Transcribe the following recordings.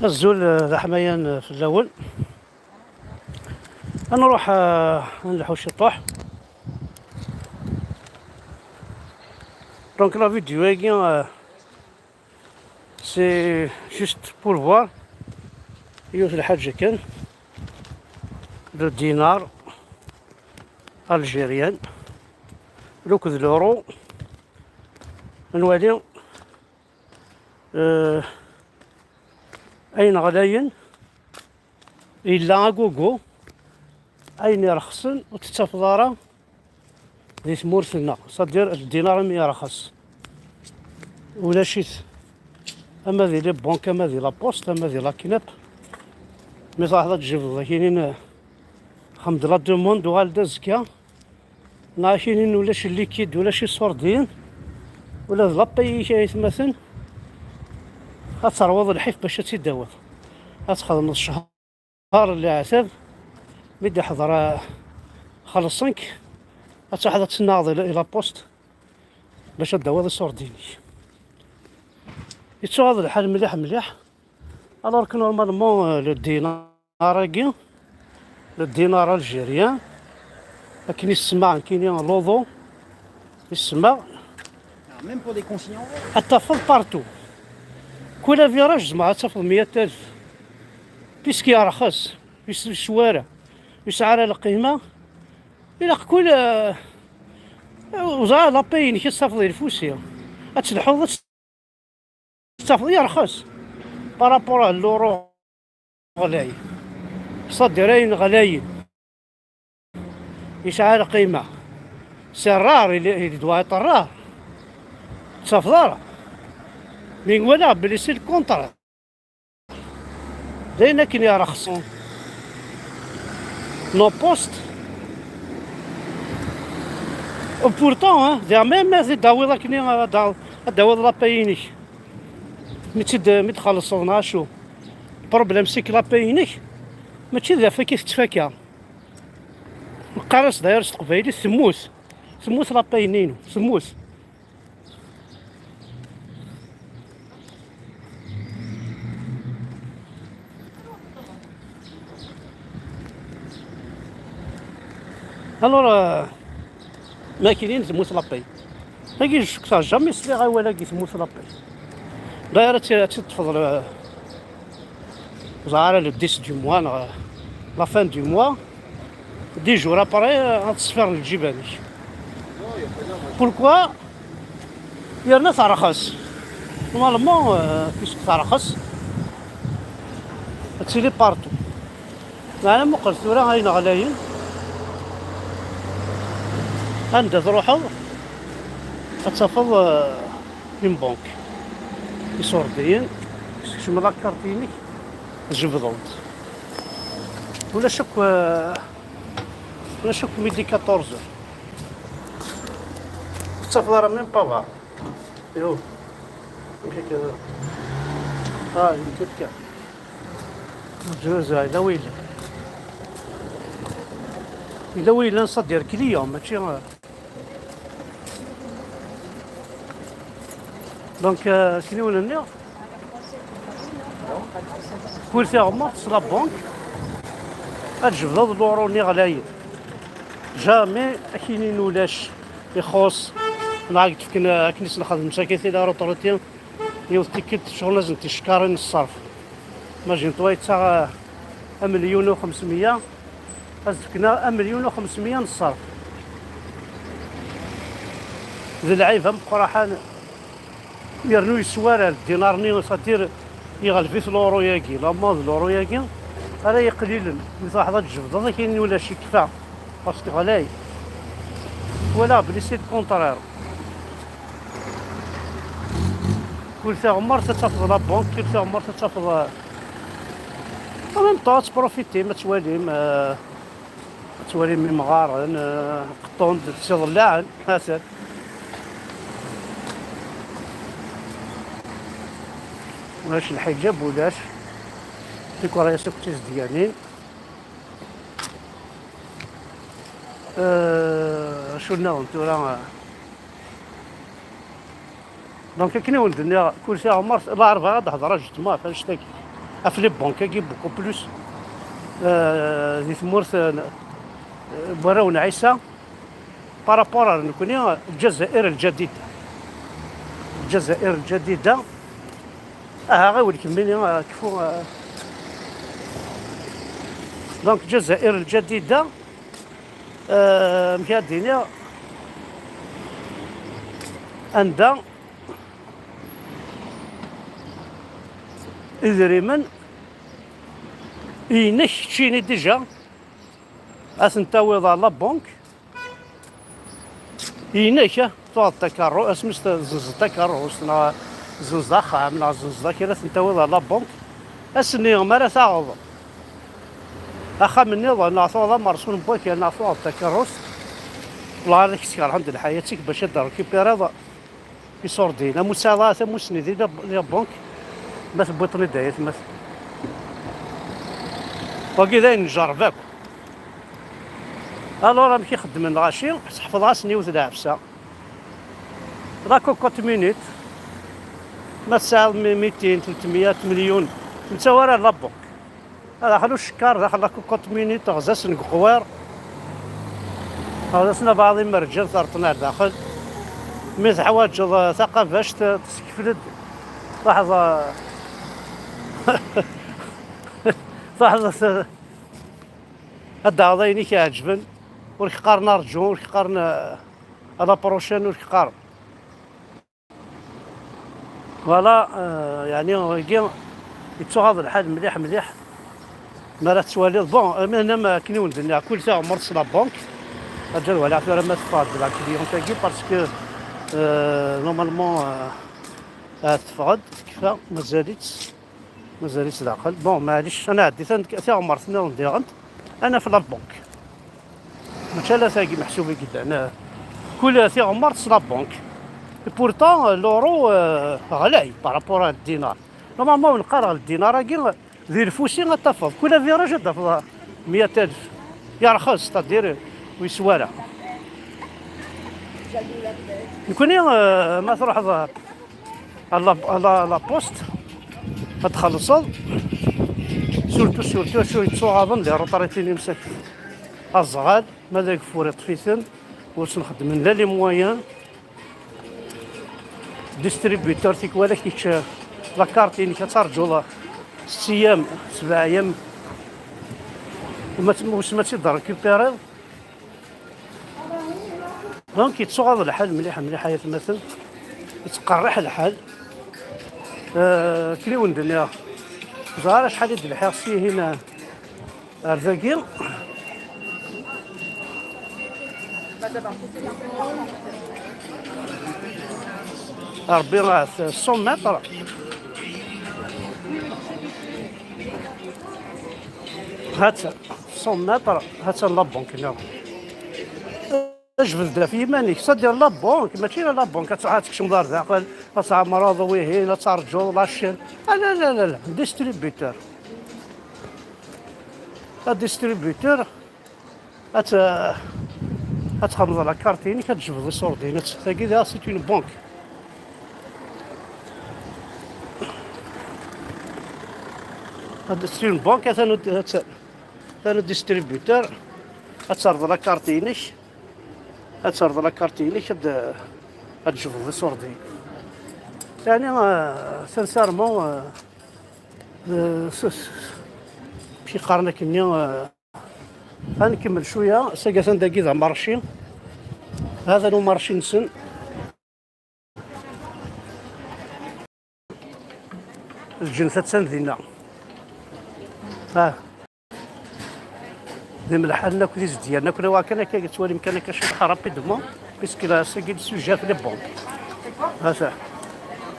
الزول ذا حميان في الأول. نروح نلحو الشطوح. دونك لا فيديو هاكي سي جوست بور فوار يوز الحاجة كان دو دينار الجيريان لوك ذ لورو نوالي أين غلاين إلا أكوكو أين يرخصن وتتفضارا ذي ثمورتنا صدير الدينار مي يرخص ولا شيت أما ذي لي بونك أما ذي لابوست أما ذي لاكيناب مي صاحبة تجيب كاينين حمد الله دوموند وغالدا زكا كاينين ولا شي ليكيد ولا شي صوردين ولا ذ لاباي يتمثل غتروض الحيف باش تيداوض غتخدم الشهر اللي عتاب بدا حضر خلصنك غتحضر تناضي الى بوست باش تداوض الصورديني يتسو هذا الحال مليح مليح. الوغ كو نورمالمون لو دينار كي لو دينار الجيريان كاين يسمع كاين لوضو يسمع Même pour des consignants. التفض بارتو كل فيراج زعما تفض 100,000 بيسكي رخص في الشوارع يسعر القيمة إلا كل وزارة لابين كي تستفضي الفوسية أتلحوظ تستفضي رخص بارابور اللورو غلاي صدرين غلايين يسعر قيمة سرار اللي دوا يطراه تستفضاره من ولا بلي سي الكونتر زينا كاين يرخصون نو بوست و بورتون دير ميم زي داويض كني داويض لاباينيك مي تخلصونا شو بروبليم سيك لاباينيك ماشي ذا فاكي تتفاكا القرص داير تقبايلي ثموس لاباينينو ثموس. الوغ ما كاينين ثموس لاباي ما كاينش كثر جامي سليغا ولا كي ثموس لاباي دايره تتفضل زعرا لو 10 دو موا لا فان دو موا دي جور ابري غتصفر الجباني بوركوا يرنا ترخص نورمالمون كيش ترخص تسيلي بارتو انا ما قلت ورا هاينا غلايين عندها تروحو تتفض من بنك يصوردين شمر لا كارتينيك جبدونت ولا شك ميدي 14 تتفض ميم با يو مشي كذا يمكن كذا جوز إلا ويلا نصدر كليوم ماشي دونك كي نولي كل فيها غمار تصلا بونك تجبد لورو ني غلايين جامي كاينين ولاش يخص نعاود كنيس نخدم مساكيتي لا روطروتين يوث تيكيت شغل لازم تشكارين الصرف ما جينطوي تا 1,500,000 أزفكنا 1,500,000 نصرف ذي العيب هم قراحان يرنو يسوار الدينار ني صاتير يغلفي في لورو ياكي لا ماض لورو ياكي راه يقليل مثل لحظة الجبد هذا كاين ولا شي كفا باسكو غلاي ولا بلي سي الكونترير كل ثا عمر تتفضل لا بونك كل ثا عمر تتفضل ميم طون تبروفيتي ما توالي من مغارن قطون تضلعن هاسد واش الحجاب ولاش ديك راه سكتيز ديالين شو ناون تورا دونك كي ولدنا كل شيء عمر لا عرفها هاد هضره جدما فاش تاكي في لي بونك كي بوكو بلوس دي تمورت براون عيسى بارابور نكوني الجزائر الجديدة. الجزائر الجديدة غير ولكن مني كفو دونك الجزائر الجديدة مكاديني عندها إذريمن إينك تشيني ديجا أثنتاويض لا بونك إينك توض تكارو اسمس زنز تكارو زنز داخا من زنز كذا ثنتاويض لا بونك أسني مرة ثاغض أخا مني ظن نعطوها مرسول بوك نعطوها تكاروس والله عليك تسكر الحمد لله حياتك باش يدار كيبيرا يصور دينا مساواة مسندين يا بونك ما ثبتني دايت مثلا وكذا نجربك الو ملي كيخدم الغاشي تحفظ راسني وتلعبسها راكو كوت مينيت ما تساوي 200 300 مليون انت ورا لابونك هذا خلو الشكار داخل راكو كوت مينيت غزاس نقوير غزاسنا بعض المرجل ثارتنا داخل ميز حوايج ثقافة باش تسكفلد لحظة لحظة هدا عضيني كيعجبن والكقارن رجون والكقارن على بروشين والكقارن فوالا يعني يتسو هذا الحال مليح مليح ما راه توالي بون من هنا ما كاين ولدنا كل ساعه عمرت لا بونك اجل ولا عرفت ما تفاضل لا كليون تاعي باسكو نورمالمون تفقد كيفاه مازاليتش داخل بون معليش انا عديت تا عمرتنا ونديرنت انا في لا بونك ماشي لا تاعي محسوبه كدا انا كل ثي عمرت لا بونك بورتون لورو غلاي بارابور الدينار نورمالمون نقرا الدينار كي ذي الفوسي غتفض كل فيراج تفض 100,000 يرخص تدير ويسوالها نكوني ما تروح على بوست تخلص سورتو شو يتصوغاضن لي روطاريتيني مسك الزغال ماذا فوري طفيتن واش نخدم لا لي مويان ديستريبيوتور تيك ولا كيش لاكارتيني كترجو 6 أيام 7 أيام وما تقدر ريكوبيري دونك يتصوغ الحال مليح مليح حياة مثل يتقرح الحال كليون دنيا زهر شحال يد الحرسي هنا ارزاقي ربي راه 100 متر هات 100 متر هات لابونك هنا جبل في يمانيك صدير لابونك ماشي لا بونك تكشم دار داخل تاع مرض ويهي لا ترجو لا شير لا لا لا لا ديستريبيوتور الديستريبيوتور هتخمض على كارتيني كتجبد الصور ديالك تلاقي لها سيت اون بونك هاد سيت اون بونك ثانو ديستريبيوتور هتعرض على كارتينك هتعرض على كارتينك هتجبد الصور ديالك يعني سانسارمون في قرنك اني غنكمل شويه ساكا داكي ذا مارشي هذا نو مارشي نسن الجنسة تسندينا دي ملحال ناكل ديز ديالنا كنا واكنا كتولي مكانك كشي رابيدمون بيسكو لا ساكي دو سوجي في لي بونك هذا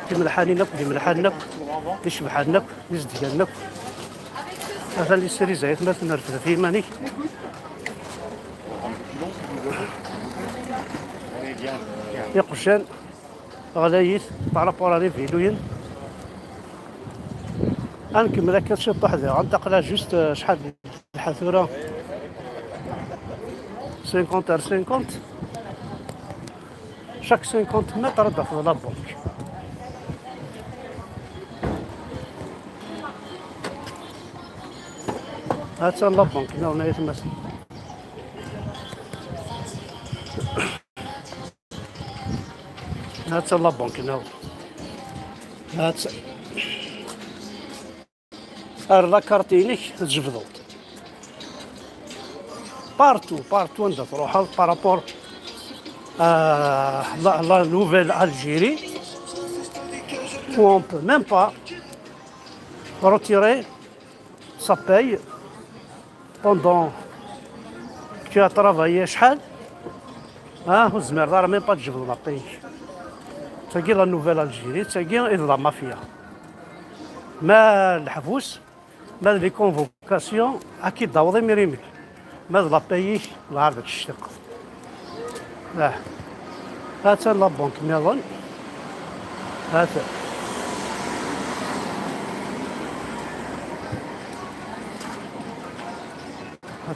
دي ملحالي ناكل دي ملحال ناكل دي شبحال ناكل ديز ديال ناكل هذا اللي سيري زايد مثلا نرفد فيه ماني يقشان غلايت بارابور لي فيدوين غنكمل هكا شي طحذا غنتقلها جوست شحال الحثوره 50 على 50 شاك 50 متر داخل لا بونك هاتا لا بنك هنا تماس. هاتا لا بنك هنا. هاتا لا كارتينيك تجبدو بارتو وين تروح بارابور la nouvelle Algérie où on peut même pas retirer sa paye pendant que tu as travaillé شحال والزمير راه même pas تجبد لا باي تاقي لا نوفيل الجيري تاقي لا مافيا ما الحبوس ما لي كونفوكاسيون اكيد داوضي ميريمي ما لا باي لا عرفت الشتق هاتا لا بنك ميلون هاتا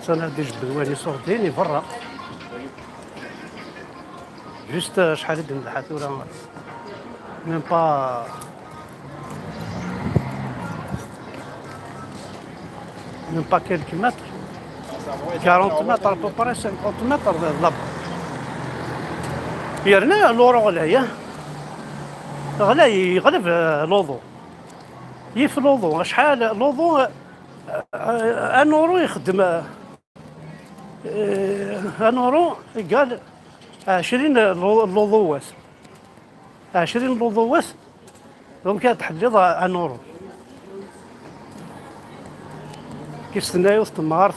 نادي جبد واني صورتيني برا جوست شحال هاد نضحك ولا ميم با 40 متر 40 متر بوبري 50 متر ضرب يرنا لورو غلايا غلاي يغلب لوضو يف لوضو شحال لوضو ان اورو يخدم ان اورو قال 20 لوضوات 20 لوضوات دونك كتحلي ان اورو كيستنايو في المغرب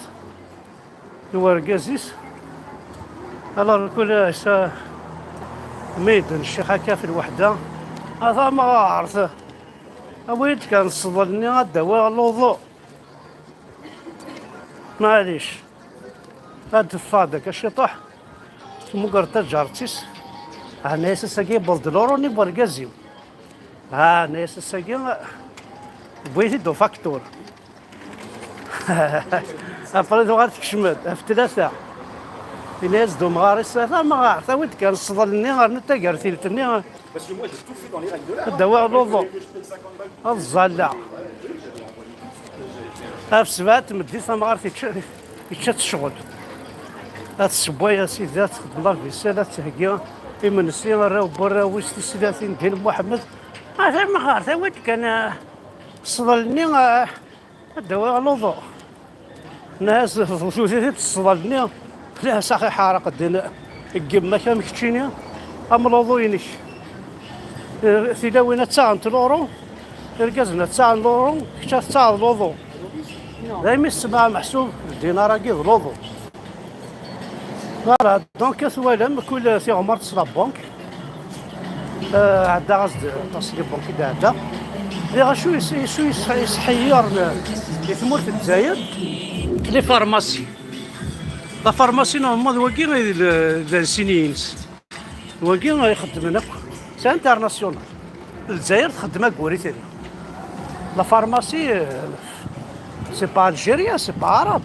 الورقازيس الو كل ميدان الشيخ هكا في الوحده هذا ما عرفه ويد كان صدلني الدواء الوضوء معليش هاد الصادق الشطح مقرطة جارتيس ناس الساقي بلدلوروني برقازيو ناس الساقي بغيتي دو فاكتور افرض غير تكشمد في 3 في ناس دو مغاري ثلاثة ما عرفت ويد كان صدلني غير نتا قرثيلتني الدواء الوضوء الزلع في 7 مديت ما عرفت يتشات الشغل هاد السبوية سيدات خدم الله في السنة تهكيا من السنة راهو برا وسط 30 ديال محمد هذا ما عرفت ويد كان صدلني الدواء الوضوء ناس فلوسي تصدلني لا صاحي حارق الدين القمة كان مكتشيني أم الوضوينيش سيدا وين تسعن تلورو ركزنا تسعن لورو كشاف تسعن الوضوء دايما السبعة محسوب الدينار كيض الوضوء فوالا دونك ثوالم كل سي عمر تصرا بونك عدا غزد تصري بونك دا عدا اللي غاشو يسحير في ثمورة الجزائر لي فارماسي لا فارماسي نورمال واكي السينيينس واكي يخدم هنا سي انترناسيونال الجزائر تخدم كوري ثاني لا فارماسي سي با الجيريا سي با عرب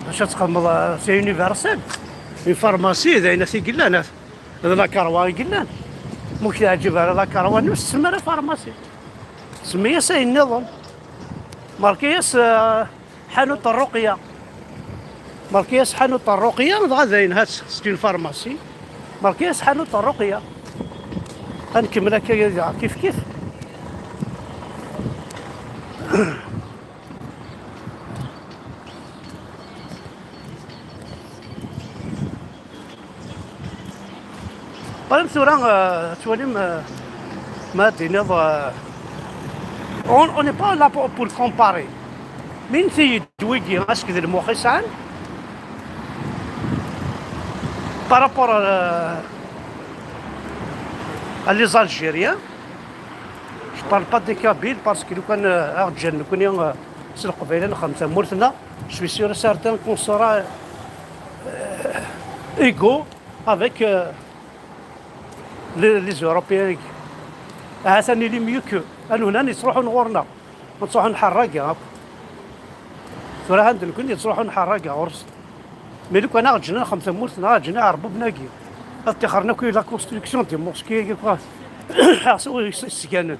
باش تخدم سي يونيفرسال اون فارماسي داينا في قلان هذا لا كاروان قلان ممكن تعجب على لا كاروان نفس تسمى فارماسي سميه سي النظام ماركياس حانوت الرقيه ماركياس حانوت الرقيه غاداين هاد سكين فارماسي ماركياس حانوت الرقيه غنكمل هكا كيف كيف طيب ثورة تواليم ما دينا on n'est pas là pour comparer من سيد ويجي اسك ذي المخيسان بارابور لي زالجيريان جو بارل با دي كابيل باسكو لو كان ارجل كون سي القبيله خمسه مورثنا سوي سيور سارتان كون سورا ايغو افيك لي اوروبيان عساني لي ميو كو قالوا هنا يصروحوا نغورنا ما تصروحوا نحرقها صراحه عندنا كل تصروحوا نحرقها ورس مي لو كان جينا 5 مورثنا جينا عربوا بناقي افتخرنا كوي لا كونستركسيون دي موسكي كاع حاسوا السكان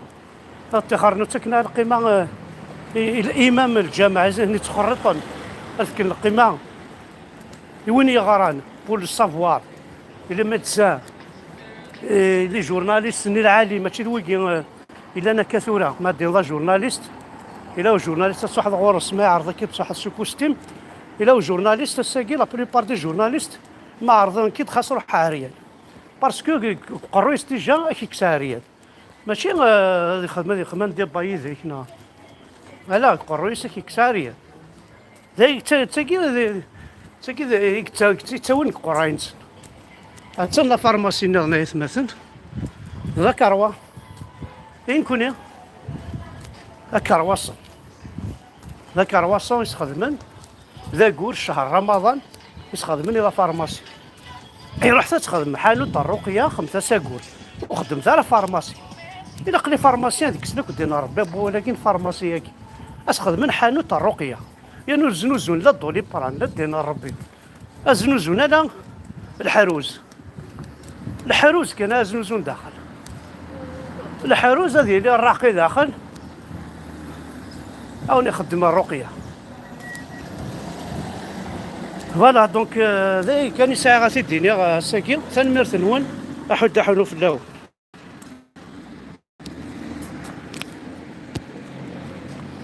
افتخرنا تكنا القيمه الامام الجامعه زين تخرطن اذكر القيمه وين يغران بول السافوار الى مدسان لي جورناليست ني العالي ماشي الويكي الا انا كثوره ما دير لا جورناليست الا هو جورناليست صح الغرس ما يعرض كي بصح السوكوستيم الا هو جورناليست الساكي لا بريبار دي جورناليست ما عرضن كي تخسروا حاريا باسكو قرويس ديجا كيكساريا ماشي هذه الخدمه ديال بايزي هنا لا قرويس كيكساريا ذي تاكي تاون قراينت أنت فارماسي نغنيت مثلا ذا كروة فين كوني ذا كرواسة ذا كرواسة يستخدمن ذا قول شهر رمضان يستخدمن إلى فارماسي أي رحت تخدم حانوت الرقية 5 ساقول وخدمت على فارماسي إلا قلي فارماسي هذيك سنة كنت نربي ولكن فارماسي هاكي أستخدم حانوت الرقية يعني الزنوزون لا دولي بران لا دينا ربي الزنوزون لا الحروز كان الزنوزون داخل الحروز هذه اللي الراقي داخل او نخدم الرقيه فوالا دونك ذا كان يساعد غاسي الدنيا ساكي ثاني مرث نون احد حلو في اللون